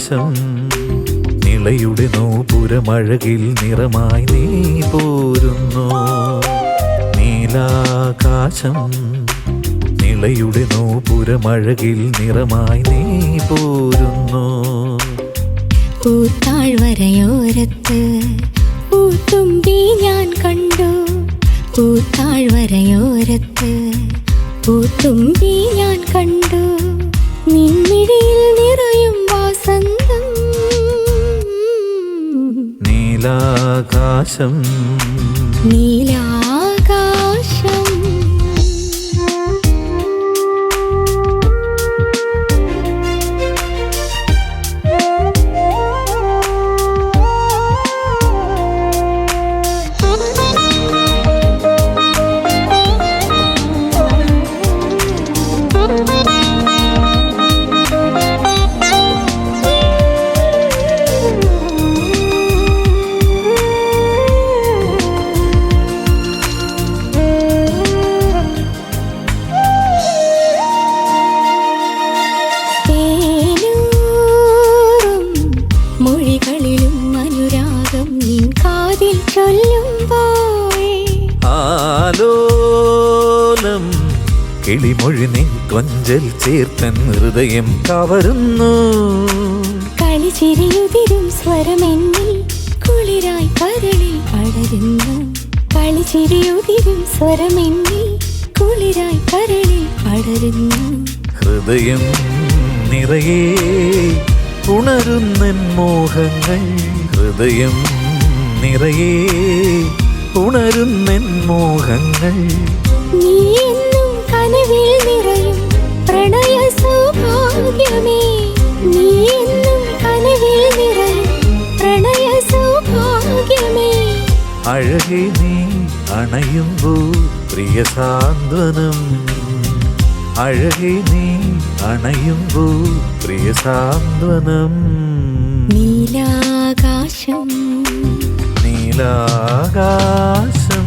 നീലാകാശം നിളയുടെ നോപുരമഴകിൽ നിറമായി നീ പോരുന്നു. നീലാകാശം നിളയുടെ നോപുരമഴകിൽ നിറമായി നീ പോരുന്നു. പൂത്താഴ്വരയോരത്ത് പൂത്തുമ്പി ഞാൻ കണ്ടു. പൂത്താഴ്വരയോരത്ത് പൂത്തുമ്പി ഞാൻ കണ്ടു. നിൻമിഴിയിൽ നിറയും വാസന്തം. നീലാകാശം നീലാകാശം ആലോലം കിളിമൊഴി നിൻ കൊഞ്ചൽ ചേർത്തൻ ഹൃദയം കവരുന്നു. കളിച്ചിരിയുതിരും സ്വരമെന്നിൽ കുളിരായി കരളിൽ പടരുന്നു. കളിച്ചിരിയുതിരും സ്വരമെന്നിൽ കുളിരായി കരളിൽ പടരുന്നു. ഹൃദയം നിറയെ ഉണരുന്നൻ മോഹങ്ങൾ. ഹൃദയം നിറയെ ഉണരുന്നൻ മോഹങ്ങൾ. നീ എന്നും കനവിൽ നിറയും പ്രണയ സൗഭാഗ്യമേ. നീ എന്നും കനവിൽ നിറയും പ്രണയ സൗഭാഗ്യമേ. അഴകെ നീ അണയുമ്പോൾ പ്രിയ സാന്ത്വനം. അഴകെ നീ അണയുമ്പോൾ പ്രിയ സാന്ത്വനം. നീലാകാശം നീലാകാശം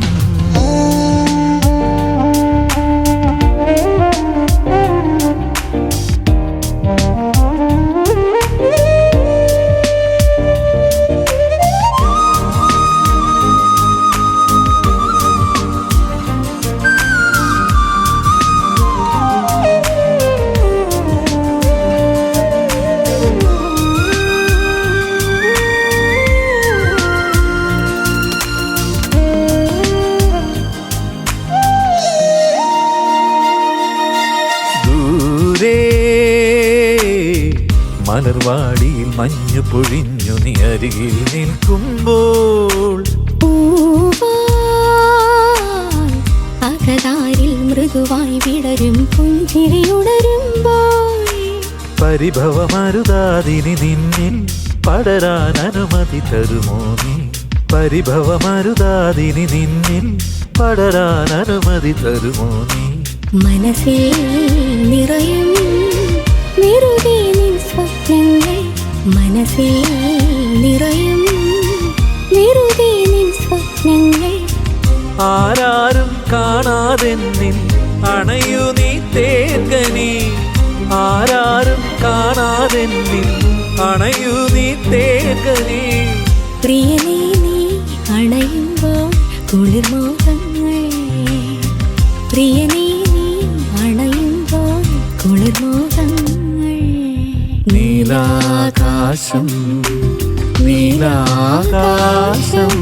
മലർവാടിയിൽ മഞ്ഞു പൊഴിഞ്ഞു നീ അരികിൽ നിൽക്കുമ്പോൾ. അകതാരിൽ മൃദുവായി വിടരും പുഞ്ചിരിയുണരുമ്പോൾ. പരിഭവമരുതാതിനി നിന്നിൽ പടരാൻ അനുമതി തരുമോ നീ? പരിഭവമരുതാതിനി നിന്നിൽ പടരാൻ അനുമതി തരുമോ നീ? മനസ്സിൽ നിറയും നിറുകെ നിൻ സ്വപ്നങ്ങൾ. മനസ്സിൽ നിറയും നിറുകെ നിൻ സ്വപ്നങ്ങൾ. ആരാരും കാണാതെന്നിൽ അണയു നീ തേൻകനി. ആരാരും കാണാതെന്നിൽ അണയു നീ തേൻകനി. പ്രിയനേ നീ അണയുമ്പോൾ കുളിർമോഹങ്ങൾ. പ്രിയനേ നീ അണയുമ്പോൾ കുളിർമോഹങ്ങൾ. നീലാകാശം നീലാകാശം